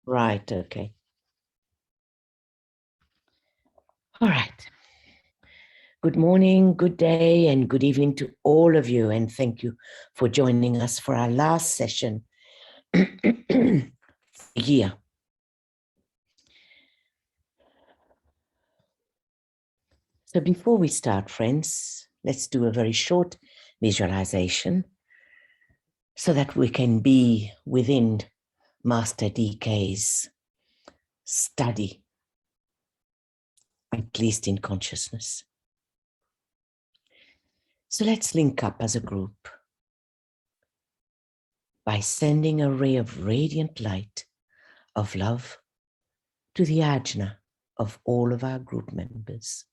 Right, okay. All right. Good morning, good day, and good evening to all of you. And thank you for joining us for our last session year. So before we start, friends, let's do a very short visualization so that we can be within Master DK's study, at least in consciousness. So let's link up as a group by sending a ray of radiant light of love to the ajna of all of our group members.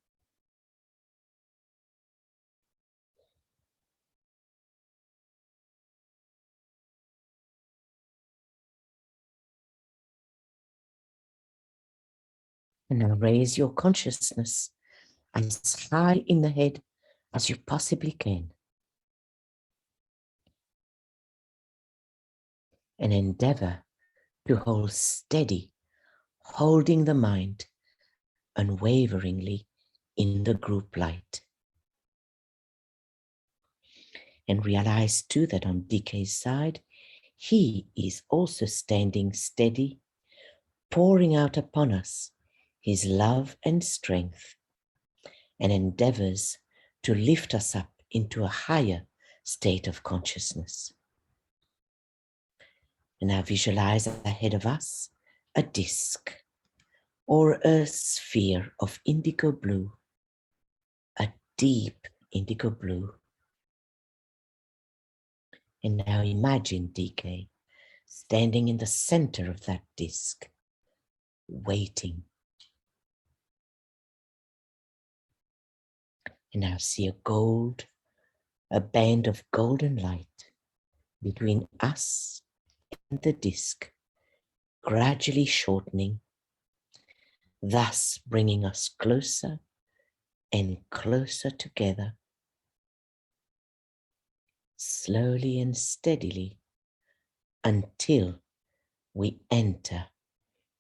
And now raise your consciousness as high in the head as you possibly can. And endeavor to hold steady, holding the mind unwaveringly in the group light. And realize too that on DK's side, he is also standing steady, pouring out upon us his love and strength, and endeavors to lift us up into a higher state of consciousness. And now visualize ahead of us a disc or a sphere of indigo blue, a deep indigo blue. And now imagine DK standing in the center of that disc, waiting. And now see a band of golden light between us and the disc, gradually shortening, thus bringing us closer and closer together, slowly and steadily, until we enter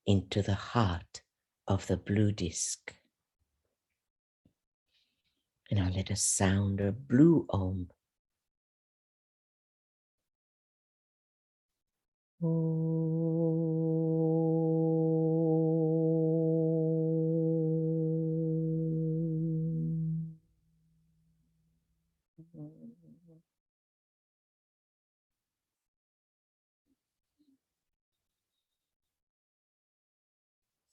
into the heart of the blue disc. And now let us sound a blue Om.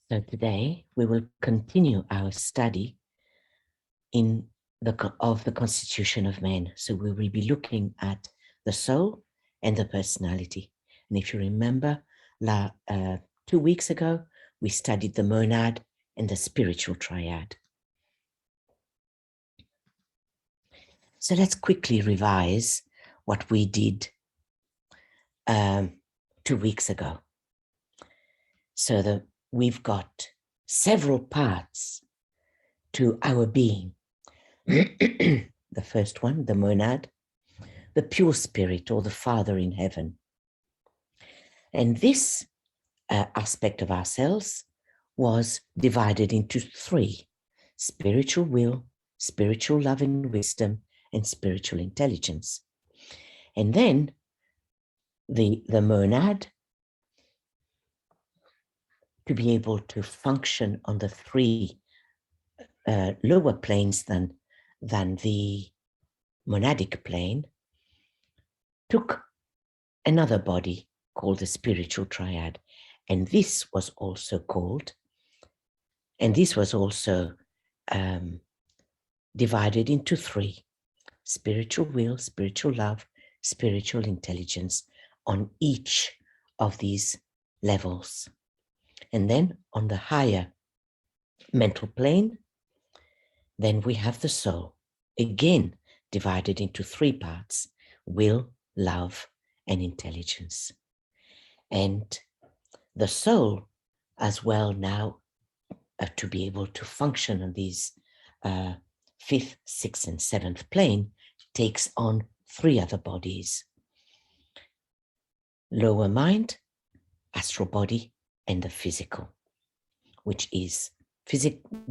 So today we will continue our study of the constitution of man. So we will be looking at the soul and the personality. And if you remember, 2 weeks ago, we studied the monad and the spiritual triad. So let's quickly revise what we did 2 weeks ago. So we've got several parts to our being. The first one, the monad, the pure spirit or the Father in heaven. And this aspect of ourselves was divided into 3: spiritual will, spiritual love and wisdom, and spiritual intelligence. And then the monad, to be able to function on the 3 lower planes than the monadic plane, took another body called the spiritual triad. And this was also divided into 3: spiritual will, spiritual love, spiritual intelligence, on each of these levels. And then on the higher mental plane, then we have the soul, again divided into 3 parts: will, love, and intelligence. And the soul as well now, to be able to function on these 5th, 6th, and 7th plane, takes on 3 other bodies: lower mind, astral body, and the physical, which is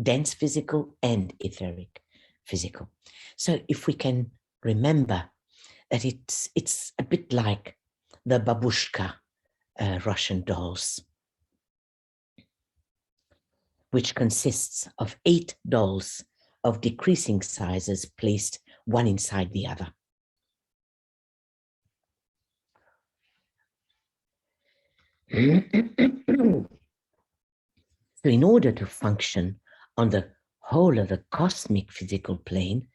dense physical and etheric physical. So if we can remember that it's a bit like the babushka Russian dolls, which consists of 8 dolls of decreasing sizes placed one inside the other. So in order to function on the whole of the cosmic physical plane,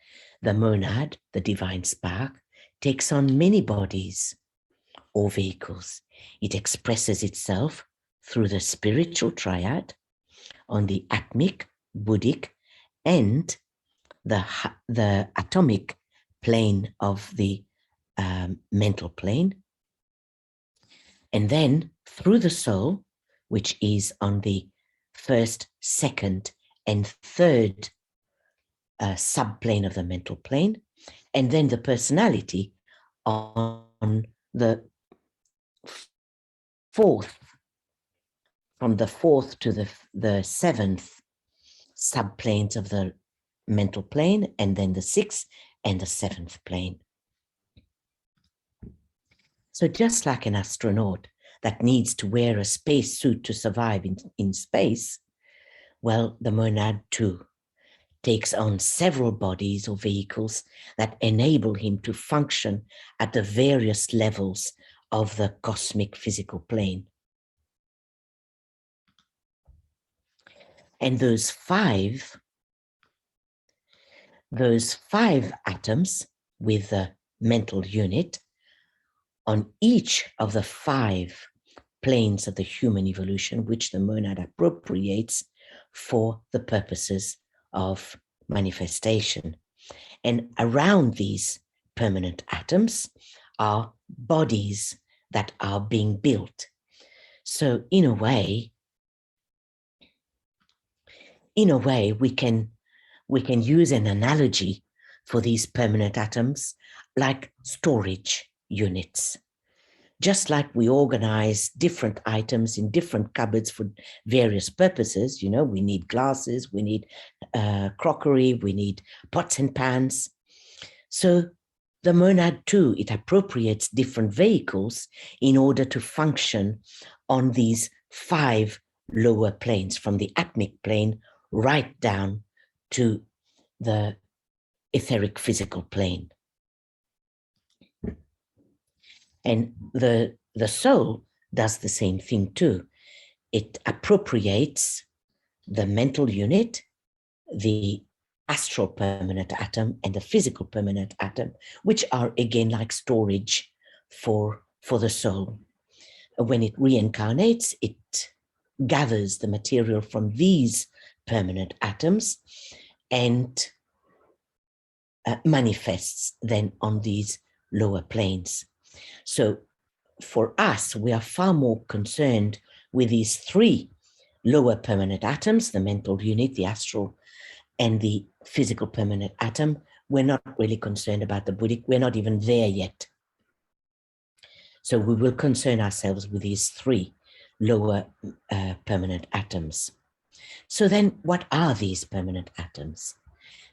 the monad, the divine spark, takes on many bodies or vehicles. It expresses itself through the spiritual triad on the atmic, buddhic, and the atomic plane of the mental plane. And then through the soul, which is on the first, second, and third subplane of the mental plane, and then the personality on the fourth, from the fourth to the seventh subplanes of the mental plane, and then the sixth and the seventh plane. So just like an astronaut that needs to wear a space suit to survive in space, well, the monad too takes on several bodies or vehicles that enable him to function at the various levels of the cosmic physical plane. And those five atoms with the mental unit on each of the 5 planes of the human evolution, which the monad appropriates for the purposes of manifestation. And around these permanent atoms are bodies that are being built. So in a way, we can use an analogy for these permanent atoms like storage units. Just like we organize different items in different cupboards for various purposes, you know, we need glasses, we need crockery, we need pots and pans. So the monad too, it appropriates different vehicles in order to function on these 5 lower planes, from the atmic plane right down to the etheric physical plane. And the soul does the same thing too. It appropriates the mental unit, the astral permanent atom, and the physical permanent atom, which are again like storage for the soul. When it reincarnates, it gathers the material from these permanent atoms and manifests then on these lower planes. So for us, we are far more concerned with these 3 lower permanent atoms, the mental unit, the astral, and the physical permanent atom. We're not really concerned about the buddhic. We're not even there yet. So we will concern ourselves with these 3 lower permanent atoms. So then what are these permanent atoms?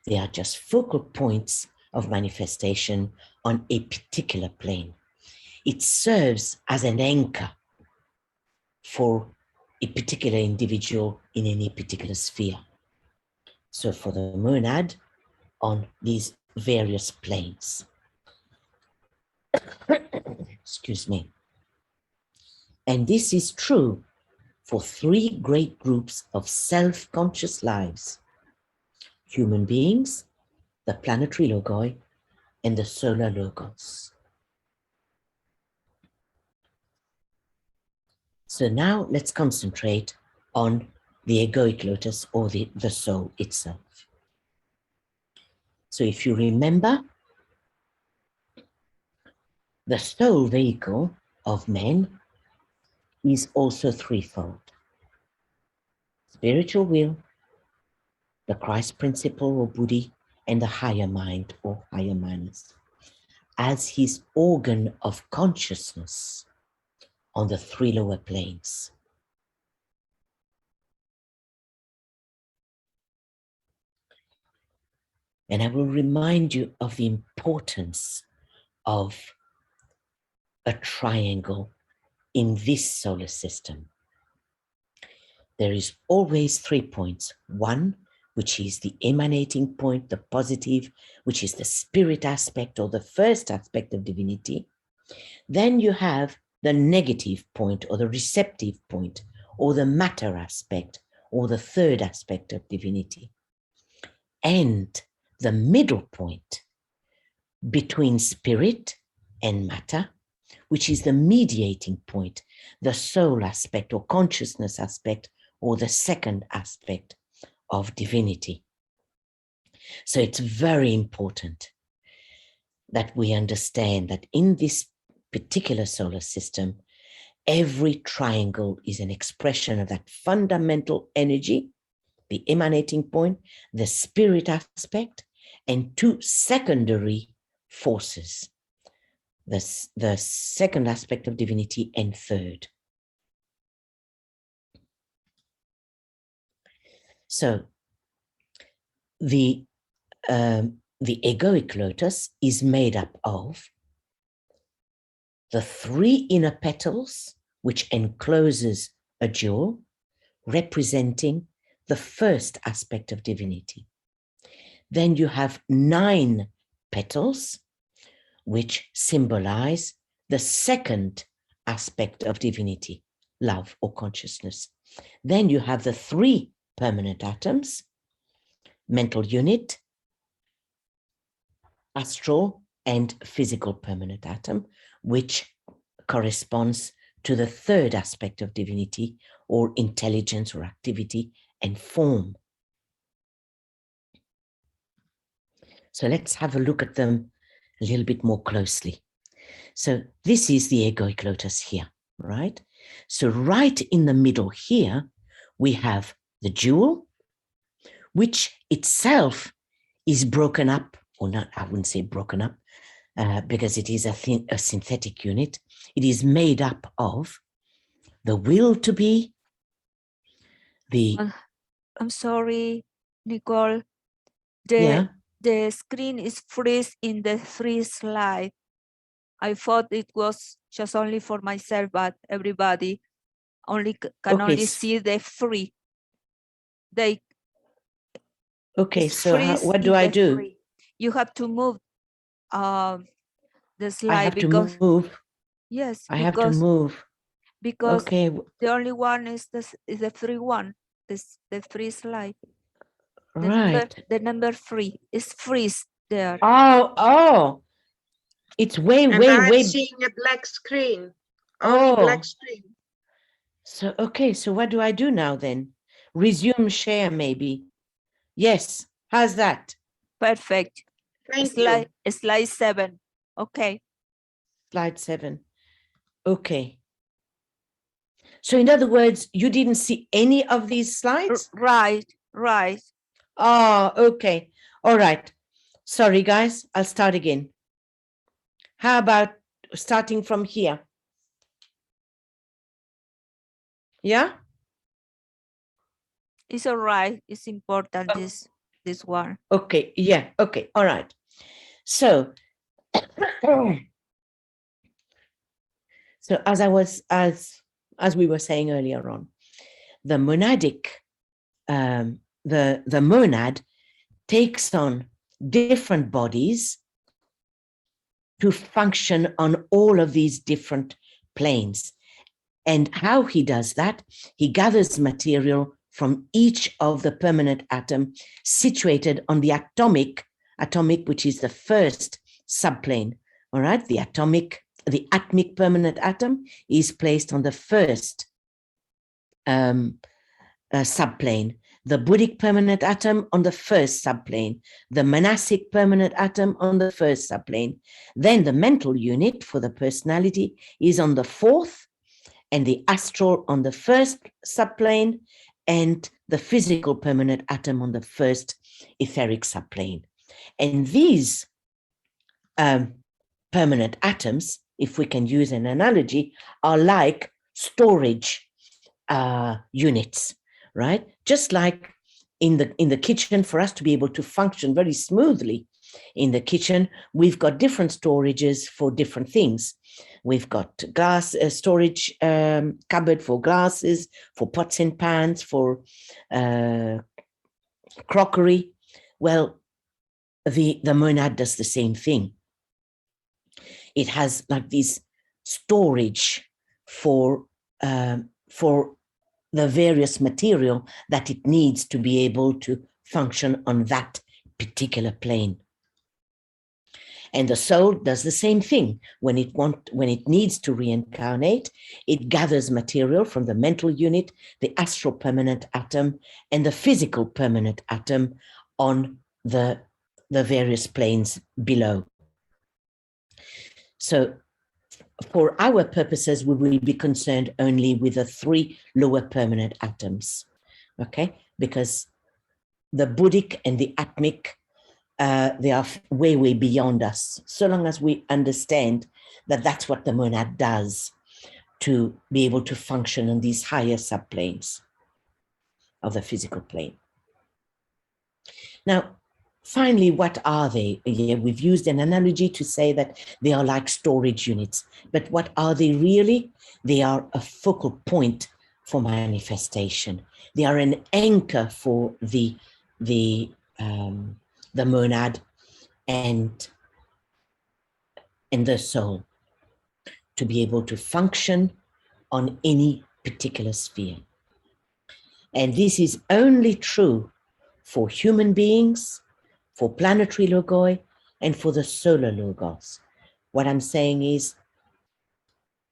They are just focal points of manifestation on a particular plane. It serves as an anchor for a particular individual in any particular sphere. So for the monad, on these various planes. Excuse me. And this is true for 3 great groups of self-conscious lives: human beings, the planetary logoi, and the solar logos. So now let's concentrate on the egoic lotus, or the soul itself. So if you remember, the soul vehicle of man is also threefold: spiritual will, the Christ principle or Buddhi, and the higher mind or higher manas, as his organ of consciousness on the 3 lower planes. And I will remind you of the importance of a triangle in this solar system. There is always 3 points. One, which is the emanating point, the positive, which is the spirit aspect or the first aspect of divinity. Then you have the negative point or the receptive point or the matter aspect or the third aspect of divinity. And the middle point between spirit and matter, which is the mediating point, the soul aspect or consciousness aspect, or the second aspect of divinity. So it's very important that we understand that in this particular solar system, every triangle is an expression of that fundamental energy, the emanating point, the spirit aspect, and 2 secondary forces, the second aspect of divinity and third. So the egoic lotus is made up of the 3 inner petals, which encloses a jewel, representing the first aspect of divinity. Then you have 9 petals, which symbolize the second aspect of divinity, love or consciousness. Then you have the 3 permanent atoms, mental unit, astral and physical permanent atom, which corresponds to the third aspect of divinity, or intelligence or activity and form. So let's have a look at them a little bit more closely. So this is the egoic lotus here, right? So right in the middle here, we have the jewel, which itself is broken up, or not, I wouldn't say broken up, because it is a synthetic unit. It is made up of the will to be, I'm sorry, Nicole. The screen is freeze in the 3 slide. I thought it was just only for myself, but everybody can only see the 3. Okay, so what do I do? 3. You have to move the slide. I have to move. Yes, I have to move. Because okay, the only one is the 3 one. The 3 slide. Right. The number 3 is freeze there. Oh, it's way. I'm seeing a black screen. Only black screen. So, okay, so what do I do now then? Resume share, maybe. Yes, how's that? Perfect. Thank you. Slide 7. Okay. Slide 7. Okay. So in other words, you didn't see any of these slides? Right. Oh, okay. All right. Sorry, guys. I'll start again. How about starting from here? Yeah? It's all right. It's important, this one. Okay. Yeah. Okay. All right. So, as we were saying earlier on, the monadic, the monad takes on different bodies to function on all of these different planes. And how he does that, he gathers material from each of the permanent atom situated on the atomic, which is the first subplane. All right, the atmic permanent atom is placed on the first subplane, the Buddhic permanent atom on the first subplane, the Manasic permanent atom on the first subplane. Then the mental unit for the personality is on the fourth, and the astral on the first subplane, and the physical permanent atom on the first etheric subplane. And these permanent atoms, if we can use an analogy, are like storage units, right? Just like in the kitchen, for us to be able to function very smoothly in the kitchen, we've got different storages for different things. We've got glass storage cupboard for glasses, for pots and pans, for crockery. Well, the monad does the same thing. It has like this storage for the various material that it needs to be able to function on that particular plane. And the soul does the same thing. When it needs to reincarnate, it gathers material from the mental unit, the astral permanent atom, and the physical permanent atom on the various planes below. So for our purposes, we will be concerned only with the 3 lower permanent atoms, okay? Because the Buddhic and the Atmic, they are way, way beyond us. So long as we understand that that's what the monad does to be able to function on these higher subplanes of the physical plane. Now, finally, what are they? Yeah, we've used an analogy to say that they are like storage units, but what are they really? They are a focal point for manifestation. They are an anchor for the monad and the soul to be able to function on any particular sphere. And this is only true for human beings, for planetary logoi, and for the solar logos. What I'm saying is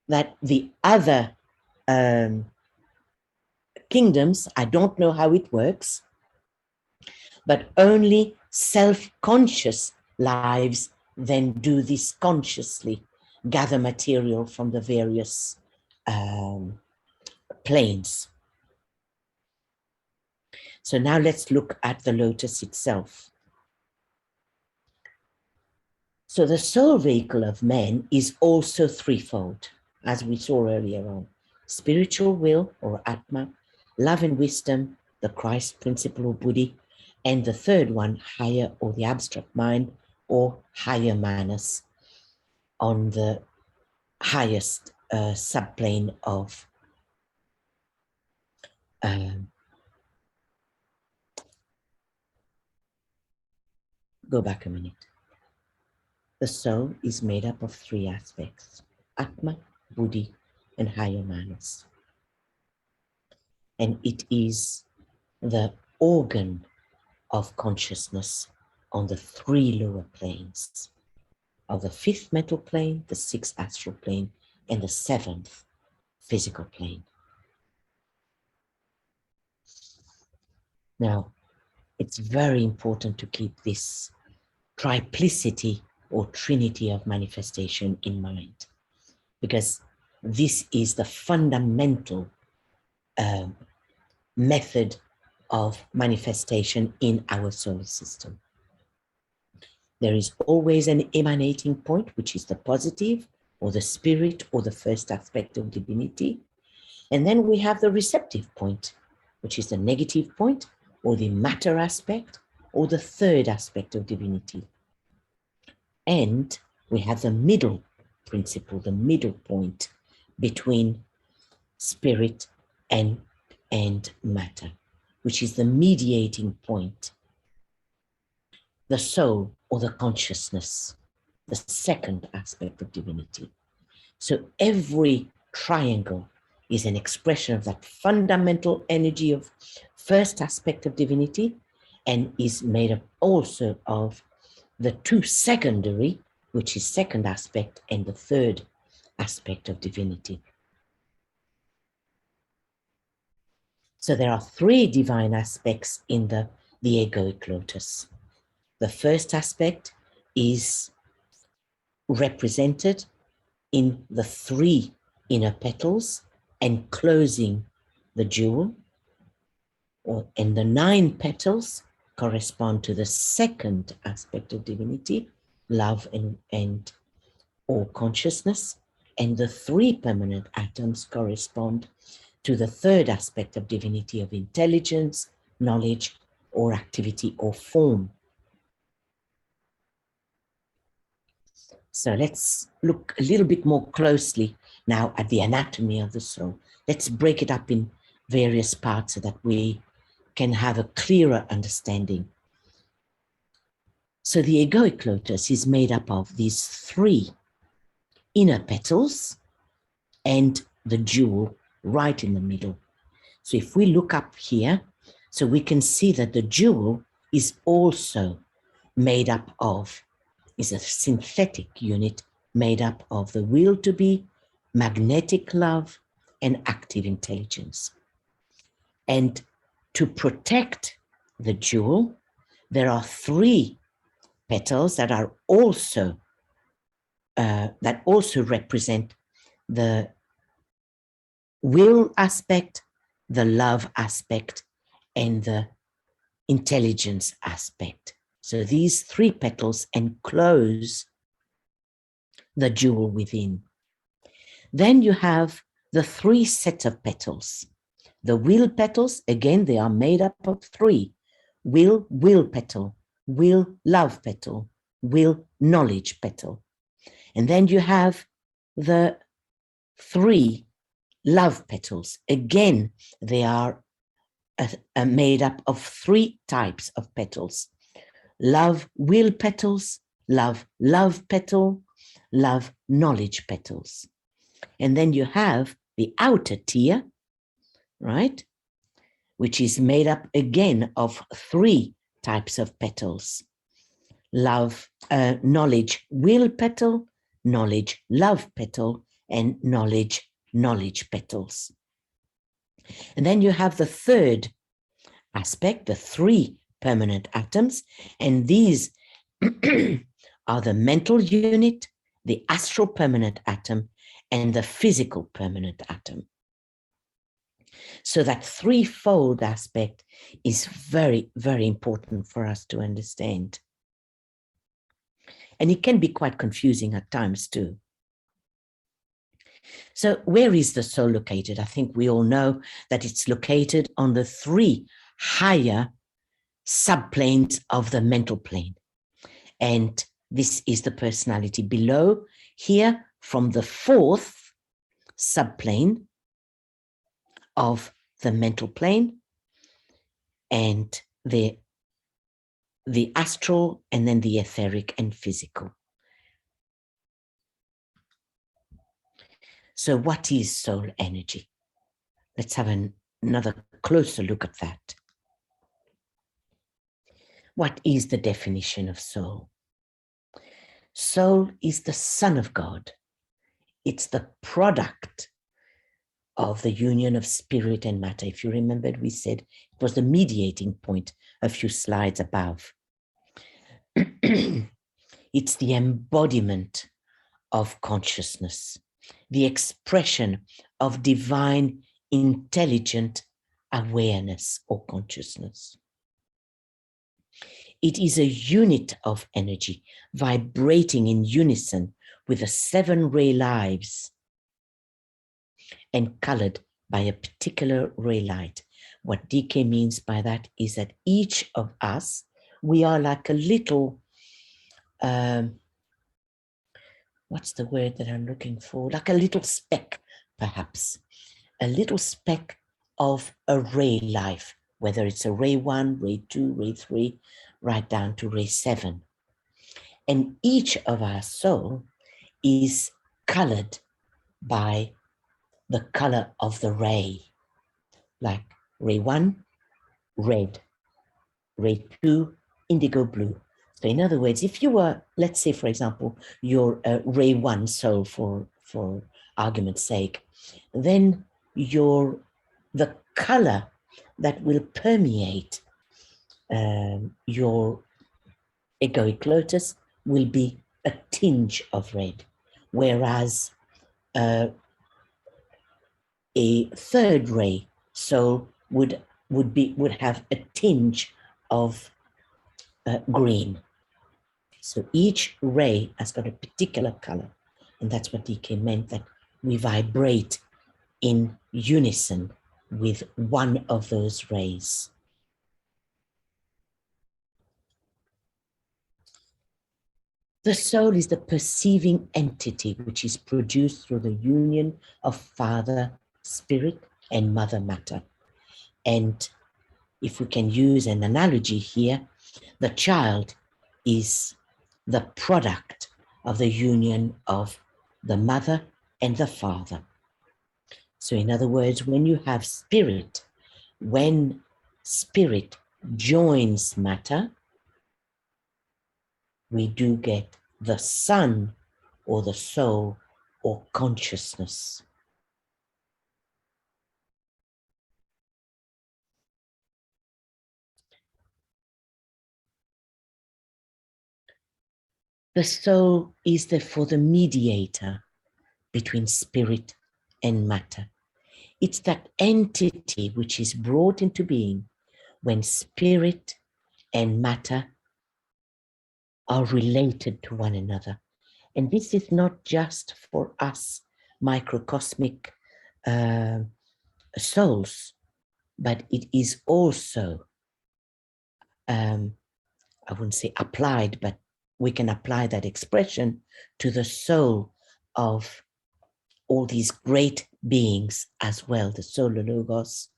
that the other kingdoms, I don't know how it works, but only self-conscious lives then do this consciously, gather material from the various planes. So now let's look at the lotus itself. So the soul vehicle of man is also threefold, as we saw earlier on. Spiritual will, or Atma, love and wisdom, the Christ principle or Buddhi, and the third one, higher or the abstract mind, or higher manas, on the highest subplane of go back a minute. The soul is made up of 3 aspects: Atma, Buddhi, and higher manas. And it is the organ of consciousness on the 3 lower planes of the 5th mental plane, the 6th astral plane, and the 7th physical plane. Now, it's very important to keep this triplicity or trinity of manifestation in mind, because this is the fundamental method of manifestation in our solar system. There is always an emanating point, which is the positive or the spirit or the first aspect of divinity. And then we have the receptive point, which is the negative point or the matter aspect or the third aspect of divinity. And we have the middle principle, the middle point between spirit and matter, which is the mediating point, the soul or the consciousness, the second aspect of divinity. So every triangle is an expression of that fundamental energy of first aspect of divinity, and is made up also of the 2 secondary, which is second aspect, and the third aspect of divinity. So there are 3 divine aspects in the egoic lotus. The first aspect is represented in the 3 inner petals enclosing the jewel, and the 9 petals correspond to the second aspect of divinity, love and or consciousness, and the 3 permanent atoms correspond to the third aspect of divinity of intelligence, knowledge, or activity or form. So let's look a little bit more closely now at the anatomy of the soul. Let's break it up in various parts so that we can have a clearer understanding. So the egoic lotus is made up of these three inner petals and the jewel right in the middle. So if we look up here, so we can see that the jewel is also made up of, is a synthetic unit made up of the will to be, magnetic love, and active intelligence. And to protect the jewel, there are three petals that are also represent the will aspect, the love aspect, and the intelligence aspect. So these three petals enclose the jewel within. Then you have the three sets of petals. The will petals, again, they are made up of three. Will petal, will love petal, will knowledge petal. And then you have the three love petals. Again, they are made up of three types of petals. Love will petals, love petal, love knowledge petals. And then you have the outer tier, right? Which is made up again of three types of petals. Love, knowledge will petal, knowledge love petal, and knowledge petals. And then you have the third aspect, the three permanent atoms, and these are the mental unit, the astral permanent atom, and the physical permanent atom. So that threefold aspect is very, very important for us to understand. And it can be quite confusing at times too. So where is the soul located? I think we all know that it's located on the three higher subplanes of the mental plane. And this is the personality below here from the fourth subplane of the mental plane, and the astral, and then the etheric and physical. So what is soul energy? Let's have another closer look at that. What is the definition of soul? Soul is the Son of God. It's the product of the union of spirit and matter. If you remembered, we said it was the mediating point a few slides above. It's the embodiment of consciousness, the expression of divine intelligent awareness or consciousness. It is a unit of energy vibrating in unison with the 7 ray lives and colored by a particular ray light. What DK means by that is that each of us, we are like a little, what's the word that I'm looking for? Like a little speck, perhaps. A little speck of a ray life, whether it's a ray 1, ray 2, ray 3, right down to ray 7. And each of our soul is colored by the color of the ray, like ray 1, red, ray 2, indigo blue. So in other words, if you were, let's say, for example, you're a ray 1 soul for argument's sake, then the color that will permeate your egoic lotus will be a tinge of red, whereas a third ray soul would have a tinge of green. So each ray has got a particular color, and that's what DK meant, that we vibrate in unison with one of those rays. The soul is the perceiving entity which is produced through the union of Father, Spirit, and Mother Matter. And if we can use an analogy here, the child is the product of the union of the mother and the father. So in other words, when you have spirit, when spirit joins matter, we do get the son or the soul or consciousness. The soul is therefore the mediator between spirit and matter. It's that entity which is brought into being when spirit and matter are related to one another. And this is not just for us microcosmic souls, but it is also, I wouldn't say applied, but we can apply that expression to the soul of all these great beings as well, the solar logos.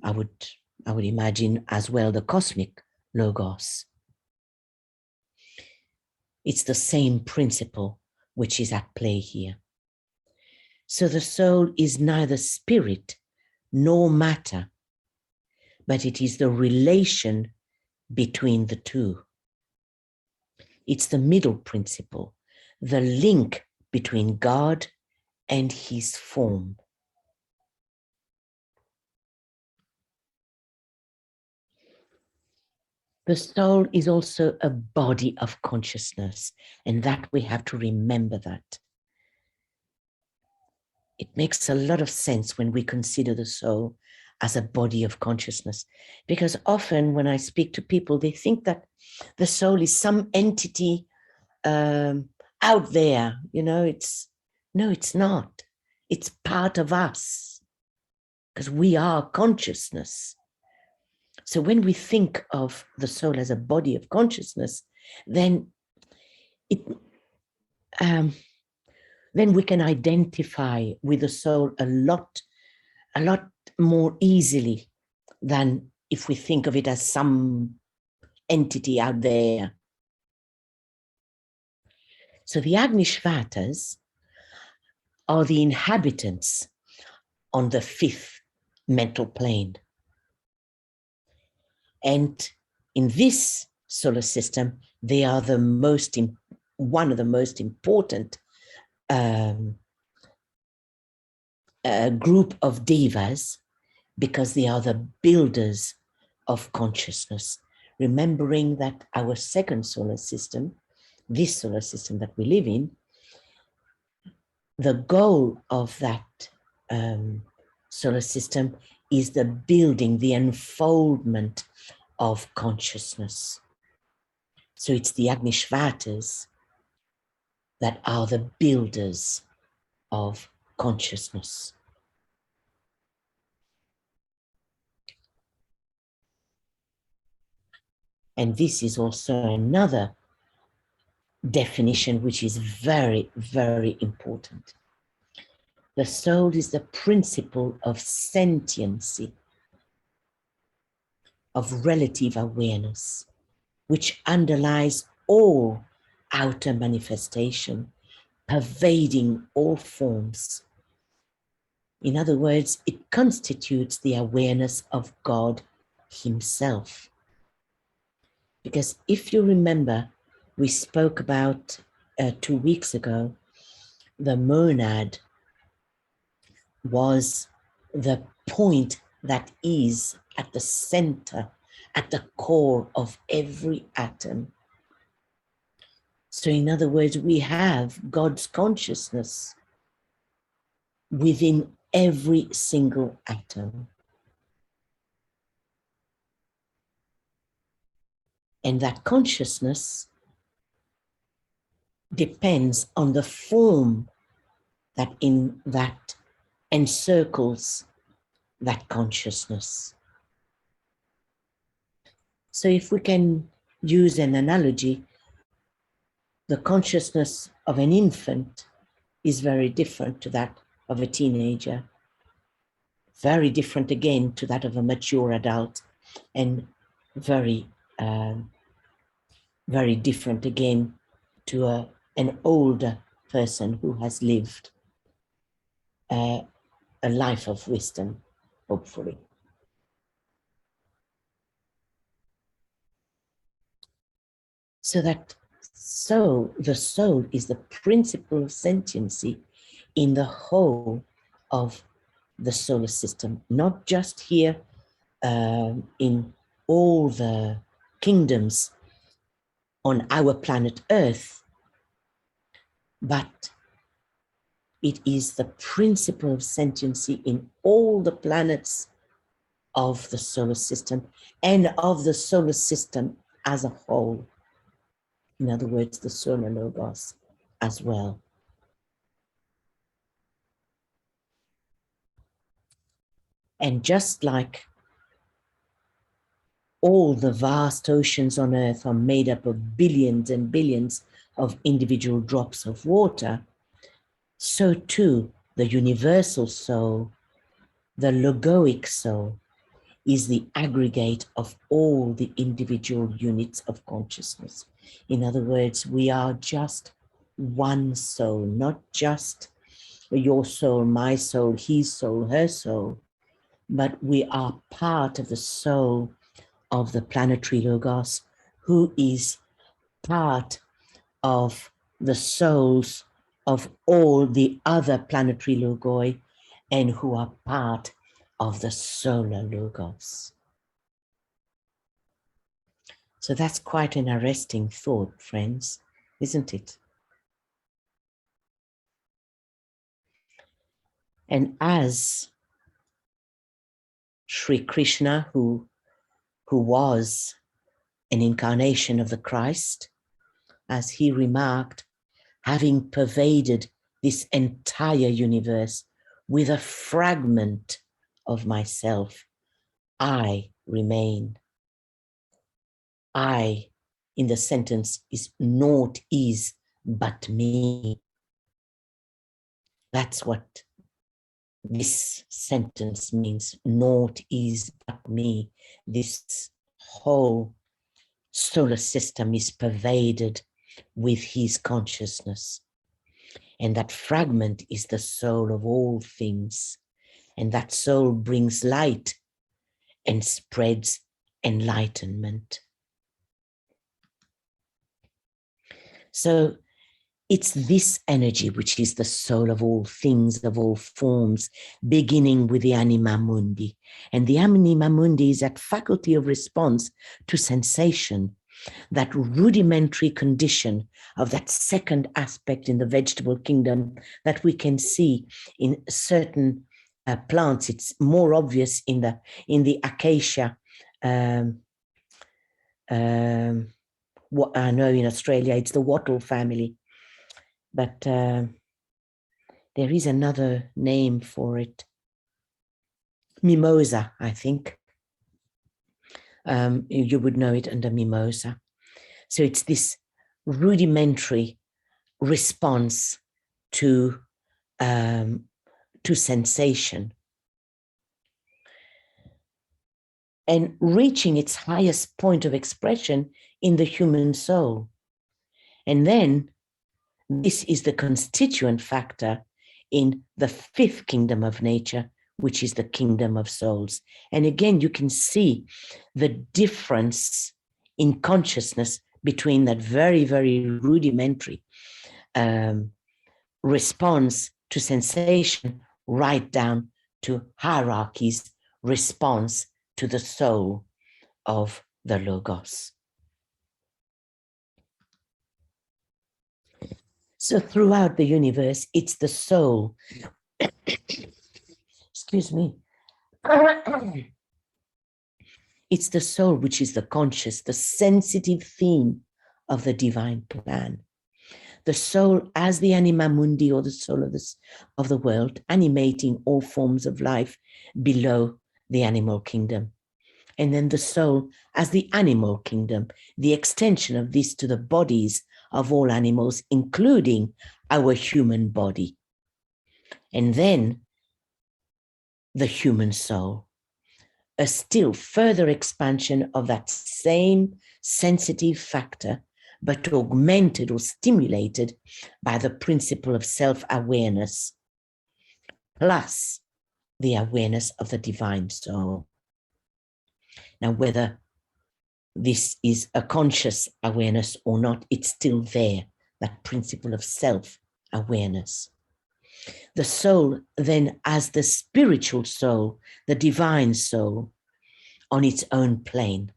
I would imagine as well the cosmic logos. It's the same principle which is at play here. So the soul is neither spirit nor matter, but it is the relation between the two. It's the middle principle, the link between God and his form. The soul is also a body of consciousness, and that we have to remember that. It makes a lot of sense when we consider the soul as a body of consciousness, because often when I speak to people, they think that the soul is some entity out there, you know, no, it's not. It's part of us because we are consciousness. So when we think of the soul as a body of consciousness, then then we can identify with the soul a lot more easily than if we think of it as some entity out there. So the Agnishvatas are the inhabitants on the fifth mental plane. And in this solar system, they are one of the most important group of devas, because they are the builders of consciousness. Remembering that our second solar system, this solar system that we live in, the goal of that solar system is the building, the unfoldment of consciousness. So it's the Agnishvatas that are the builders of consciousness. And this is also another definition which is very, very important. The soul is the principle of sentiency, of relative awareness, which underlies all outer manifestation, pervading all forms. In other words, it constitutes the awareness of God himself. Because if you remember, we spoke about 2 weeks ago, the monad was the point that is at the center, at the core of every atom. So in other words, we have God's consciousness within every single atom. And that consciousness depends on the form that encircles that consciousness. So if we can use an analogy, the consciousness of an infant is very different to that of a teenager, very different again to that of a mature adult, and very, very different again to an older person who has lived a life of wisdom, hopefully. So that the soul is the principle of sentiency in the whole of the solar system, not just here in all the kingdoms on our planet Earth, but it is the principle of sentiency in all the planets of the solar system and of the solar system as a whole. In other words, the solar logos as well. And just like all the vast oceans on Earth are made up of billions and billions of individual drops of water, so too the universal soul, the logoic soul, is the aggregate of all the individual units of consciousness. In other words, we are just one soul, not just your soul, my soul, his soul, her soul, but we are part of the soul of the planetary logos, who is part of the souls of all the other planetary logoi, and who are part of the solar logos. So that's quite an arresting thought, friends, isn't it? And as Sri Krishna, who was an incarnation of the Christ, as he remarked, having pervaded this entire universe with a fragment of myself, I remain. I, in the sentence, is naught is but me. That's what this sentence means. Naught is but me. This whole solar system is pervaded with his consciousness. And that fragment is the soul of all things. And that soul brings light and spreads enlightenment. So it's this energy which is the soul of all things, of all forms, beginning with the anima mundi. And the anima mundi is that faculty of response to sensation, that rudimentary condition of that second aspect in the vegetable kingdom that we can see in certain plants. It's more obvious in the acacia. What I know in Australia, it's the wattle family, but there is another name for it. Mimosa, I think. You would know it under mimosa. So it's this rudimentary response to sensation, and reaching its highest point of expression in the human soul. And then this is the constituent factor in the fifth kingdom of nature, which is the kingdom of souls. And again, you can see the difference in consciousness between that very, very rudimentary response to sensation right down to hierarchies, response to the soul of the Logos. So throughout the universe, it's the soul, excuse me, it's the soul which is the conscious, the sensitive theme of the divine plan. The soul as the anima mundi, or the soul of the world, animating all forms of life below the animal kingdom. And then the soul as the animal kingdom, the extension of this to the bodies of all animals, including our human body. And then the human soul, a still further expansion of that same sensitive factor, but augmented or stimulated by the principle of self-awareness, plus the awareness of the divine soul. Now, whether this is a conscious awareness or not, it's still there, that principle of self-awareness. The soul then as the spiritual soul, the divine soul, on its own plane.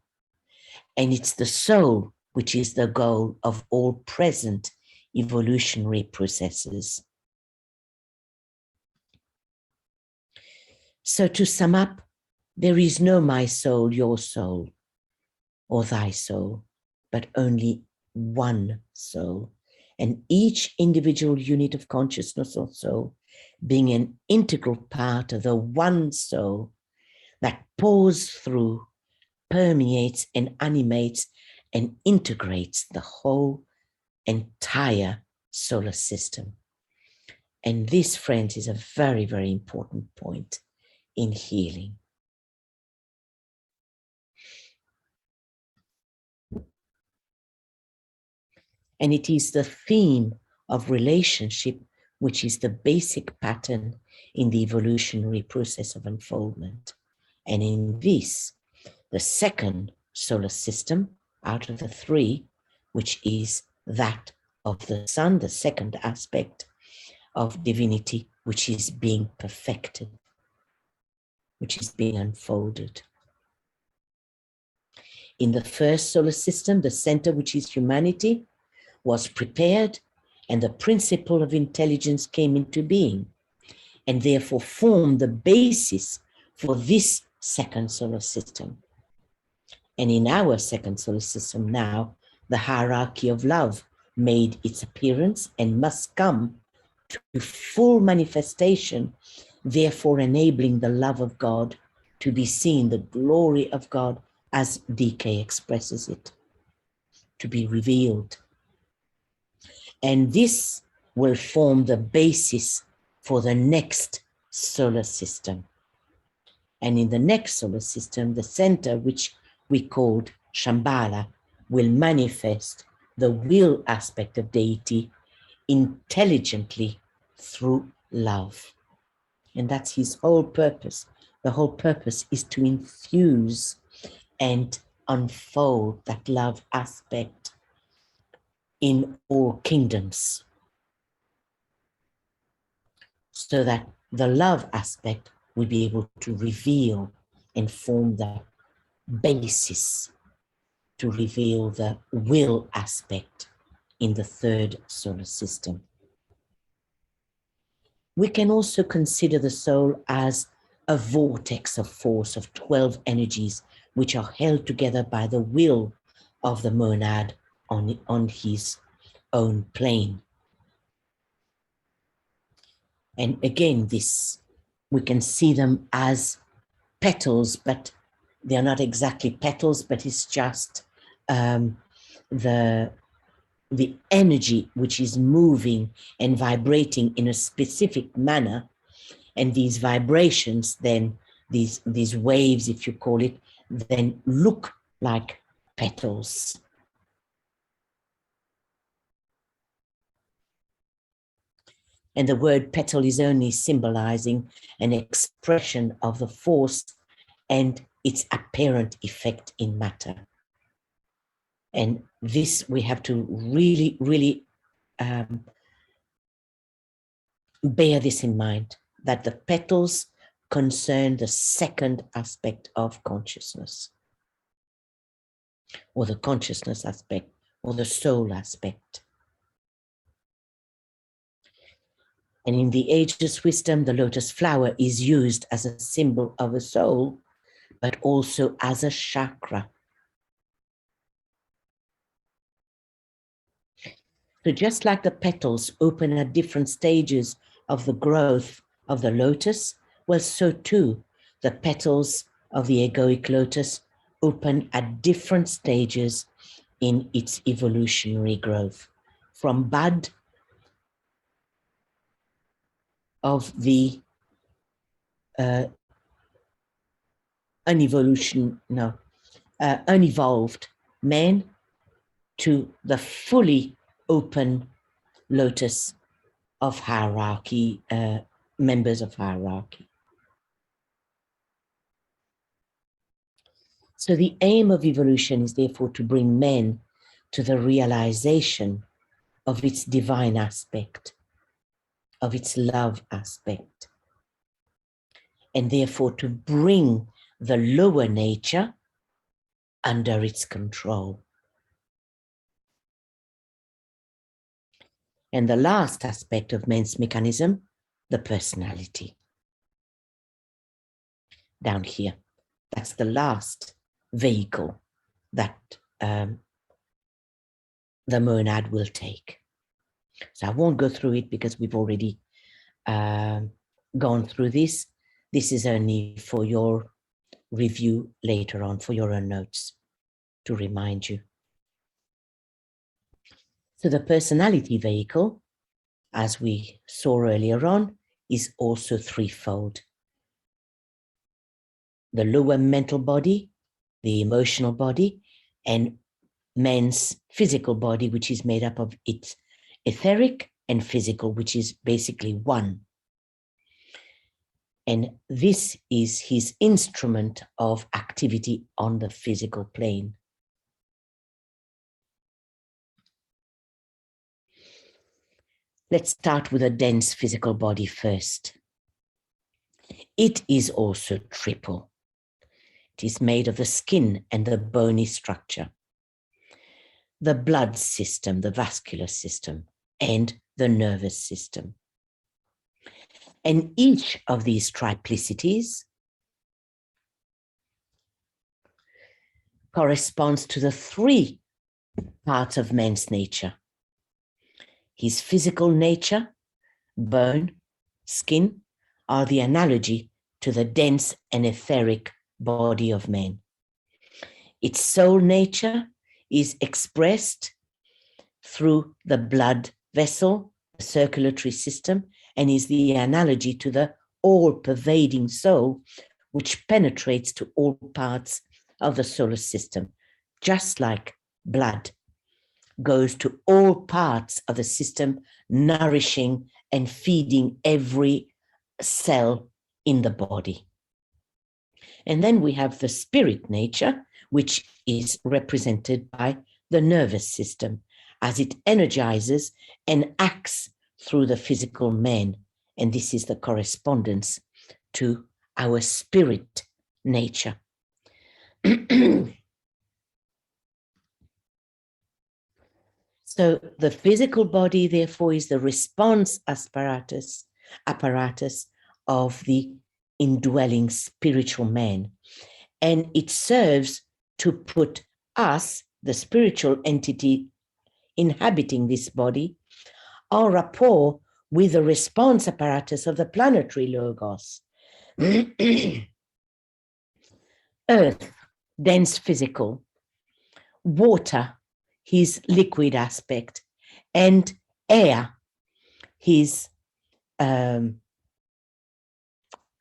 And it's the soul which is the goal of all present evolutionary processes. So to sum up, there is no my soul, your soul, or thy soul, but only one soul. And each individual unit of consciousness or soul being an integral part of the one soul that pours through, permeates and animates and integrates the whole entire solar system. And this, friends, is a very, very important point in healing. And it is the theme of relationship which is the basic pattern in the evolutionary process of unfoldment. And in this, the second solar system out of the three, which is that of the sun, the second aspect of divinity, which is being perfected, which is being unfolded. In the first solar system, the center, which is humanity, was prepared, and the principle of intelligence came into being, and therefore formed the basis for this second solar system. And in our second solar system now, the hierarchy of love made its appearance and must come to full manifestation, therefore enabling the love of God to be seen, the glory of God, as DK expresses it, to be revealed. And this will form the basis for the next solar system. And in the next solar system, the center, which we called Shambhala, will manifest the will aspect of deity intelligently through love. And that's his whole purpose. The whole purpose is to infuse and unfold that love aspect in all kingdoms, so that the love aspect will be able to reveal and form the basis to reveal the will aspect in the third solar system. We can also consider the soul as a vortex of force of 12 energies, which are held together by the will of the monad on his own plane. And again, we can see them as petals, but they are not exactly petals, but it's just the energy which is moving and vibrating in a specific manner. And these vibrations then, these waves, if you call it, then look like petals. And the word petal is only symbolizing an expression of the force and its apparent effect in matter. And this we have to really, really bear this in mind, that the petals concern the second aspect of consciousness, or the consciousness aspect, or the soul aspect. And in the ageless wisdom, the lotus flower is used as a symbol of a soul, but also as a chakra. So just like the petals open at different stages of the growth of the lotus, well, so too, the petals of the egoic lotus open at different stages in its evolutionary growth. from bud of the unevolved man to the fully open lotus of hierarchy, members of hierarchy. So the aim of evolution is therefore to bring men to the realization of its divine aspect, of its love aspect, and therefore to bring the lower nature under its control. And the last aspect of man's mechanism, the personality. Down here, that's the last vehicle that the monad will take. So I won't go through it because we've already gone through this. This is only for your review later on, for your own notes, to remind you. So the personality vehicle, as we saw earlier on, is also threefold. The lower mental body, the emotional body, and man's physical body, which is made up of its etheric and physical, which is basically one. And this is his instrument of activity on the physical plane. Let's start with a dense physical body first. It is also triple. It is made of the skin and the bony structure, the blood system, the vascular system, and the nervous system. And each of these triplicities corresponds to the three parts of man's nature: his physical nature, bone, skin, are the analogy to the dense and etheric body of man. Its soul nature is expressed through the blood vessel, the circulatory system, and is the analogy to the all-pervading soul, which penetrates to all parts of the solar system, just like blood goes to all parts of the system, nourishing and feeding every cell in the body. And then we have the spirit nature, which is represented by the nervous system, as it energizes and acts through the physical man. And this is the correspondence to our spirit nature. So the physical body, therefore, is the response apparatus of the indwelling spiritual man. And it serves to put us, the spiritual entity inhabiting this body, en rapport with the response apparatus of the planetary logos. Earth, dense physical. Water, his liquid aspect, and air, his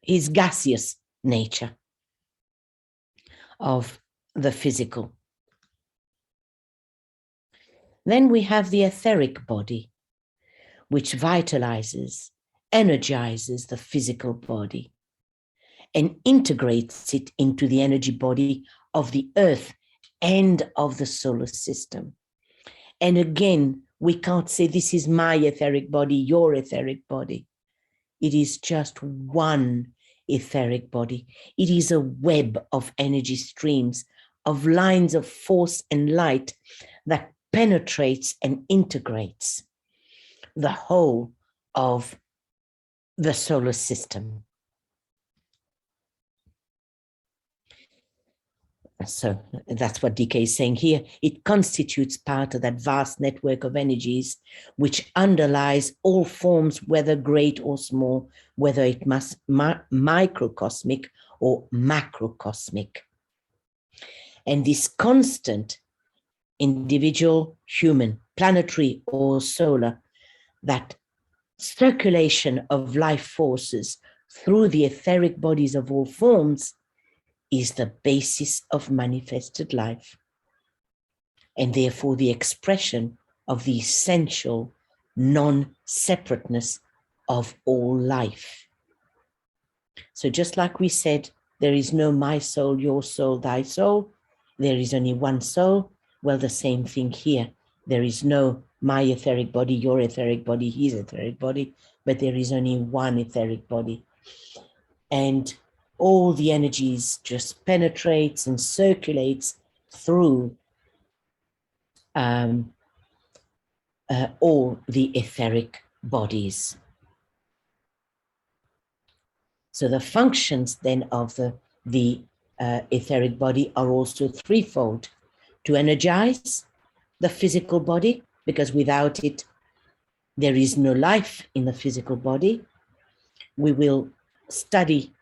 gaseous nature of the physical. Then we have the etheric body, which vitalizes, energizes the physical body and integrates it into the energy body of the earth and of the solar system. And again, we can't say this is my etheric body, your etheric body. It is just one etheric body. It is a web of energy streams, of lines of force and light that penetrates and integrates the whole of the solar system. So that's what DK is saying here. It constitutes part of that vast network of energies which underlies all forms, whether great or small, whether it must microcosmic or macrocosmic. And this constant individual, human, planetary or solar, that circulation of life forces through the etheric bodies of all forms is the basis of manifested life, and therefore the expression of the essential non-separateness of all life. So just like we said, there is no my soul, your soul, thy soul, there is only one soul. Well, the same thing here. There is no my etheric body, your etheric body, his etheric body, but there is only one etheric body. And all the energies just penetrates and circulates through all the etheric bodies. So the functions then of the etheric body are also threefold: to energize the physical body, because without it, there is no life in the physical body. We will study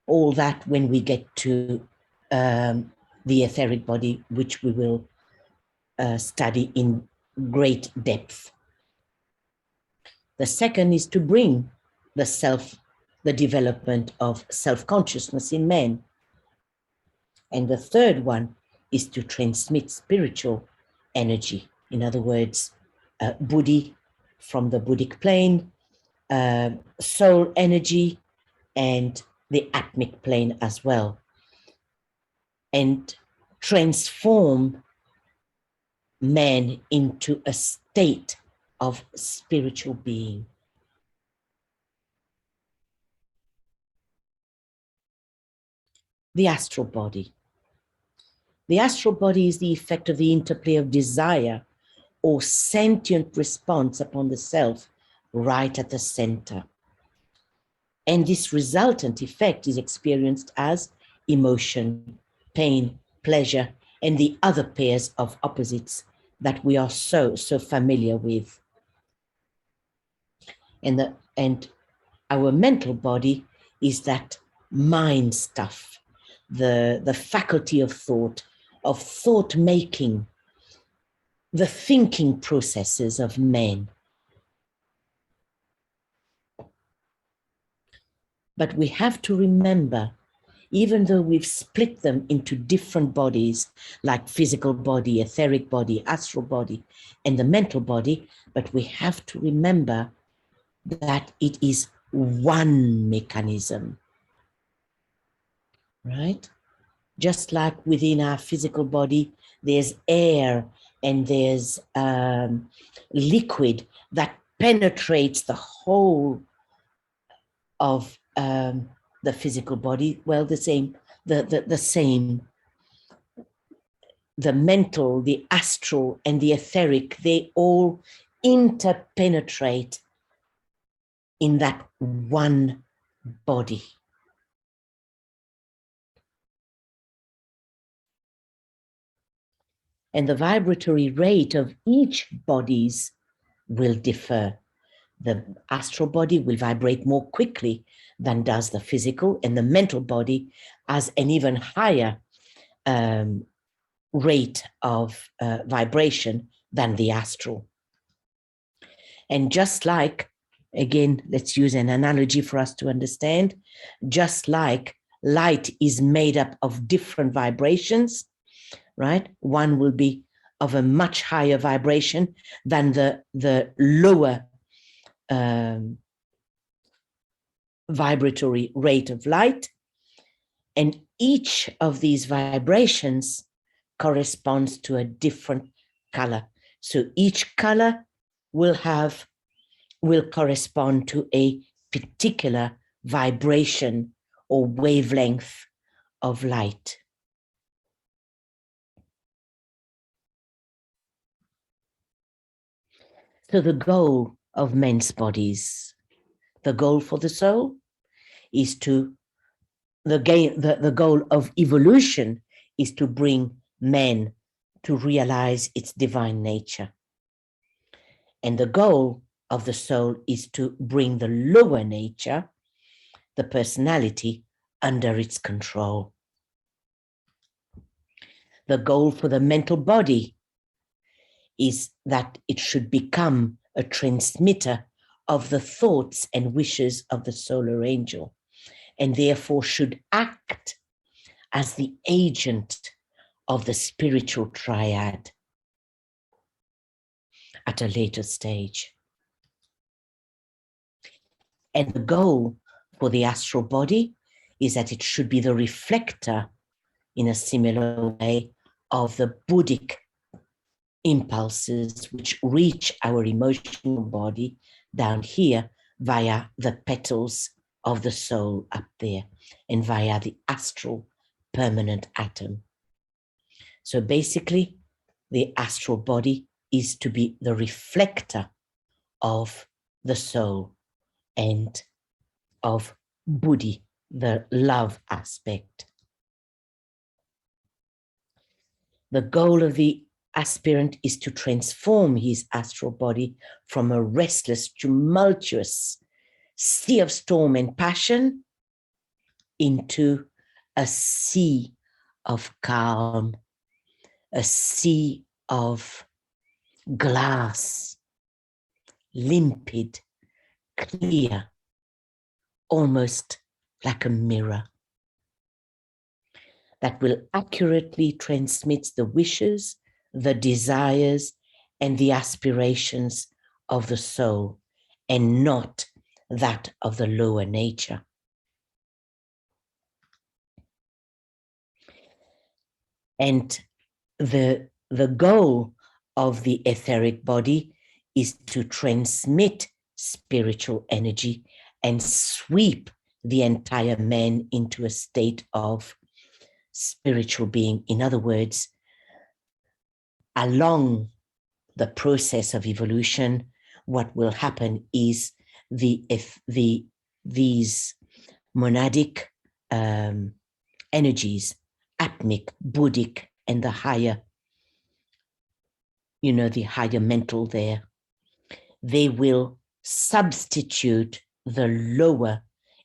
all that when we get to the etheric body, which we will study in great depth. The second is to bring the development of self-consciousness in men. And the third one is to transmit spiritual energy. In other words, Buddhi from the Buddhic plane, soul energy, and the Atmic plane as well. And transform man into a state of spiritual being. The astral body. The astral body is the effect of the interplay of desire or sentient response upon the self right at the center. And this resultant effect is experienced as emotion, pain, pleasure, and the other pairs of opposites that we are so familiar with. And our mental body is that mind stuff, the faculty of thought making, the thinking processes of men. But we have to remember, even though we've split them into different bodies, like physical body, etheric body, astral body, and the mental body, but we have to remember that it is one mechanism, right? Just like within our physical body, there's air and there's liquid that penetrates the whole of the physical body. Well, the same, the mental, the astral, and the etheric, they all interpenetrate in that one body. And the vibratory rate of each bodies will differ. The astral body will vibrate more quickly than does the physical, and the mental body has an even higher rate of vibration than the astral. And just like, again, let's use an analogy for us to understand, just like light is made up of different vibrations, right? One will be of a much higher vibration than the lower vibratory rate of light. And each of these vibrations corresponds to a different color. So each color will correspond to a particular vibration or wavelength of light. So the goal of men's bodies, the goal for the soul is to, the goal of evolution is to bring man to realize its divine nature. And the goal of the soul is to bring the lower nature, the personality, under its control. The goal for the mental body is that it should become a transmitter of the thoughts and wishes of the solar angel, and therefore should act as the agent of the spiritual triad at a later stage. And the goal for the astral body is that it should be the reflector in a similar way of the Buddhic impulses which reach our emotional body down here via the petals of the soul up there and via the astral permanent atom. So basically, the astral body is to be the reflector of the soul and of Buddhi, the love aspect. The goal of the aspirant is to transform his astral body from a restless, tumultuous sea of storm and passion into a sea of calm, a sea of glass, limpid, clear, almost like a mirror, that will accurately transmit the wishes, the desires, and the aspirations of the soul, and not that of the lower nature. And the goal of the etheric body is to transmit spiritual energy and sweep the entire man into a state of spiritual being. In other words, along the process of evolution, what will happen is these monadic energies, atmic, Buddhic, and the higher, the higher mental there, they will substitute the lower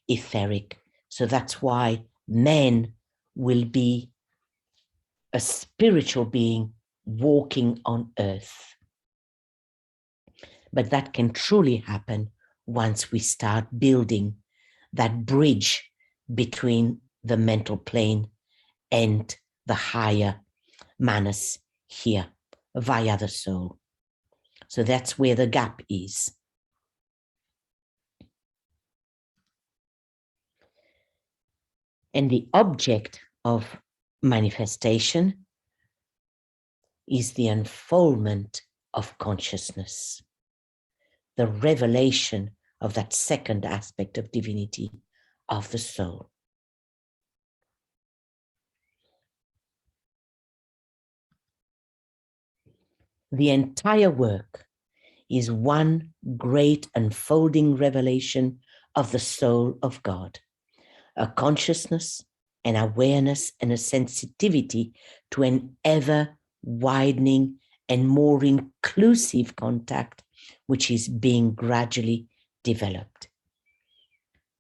etheric. So that's why man will be a spiritual being walking on earth. But that can truly happen once we start building that bridge between the mental plane and the higher manas here via the soul. So that's where the gap is. And the object of manifestation is the unfoldment of consciousness, the revelation of that second aspect of divinity of the soul. The entire work is one great unfolding revelation of the soul of God, a consciousness, an awareness, and a sensitivity to an ever widening and more inclusive contact, which is being gradually developed.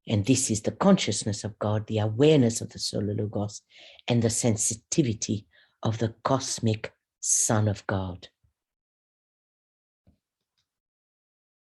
And this is the consciousness of God, the awareness of the Solar Logos, and the sensitivity of the cosmic Son of God.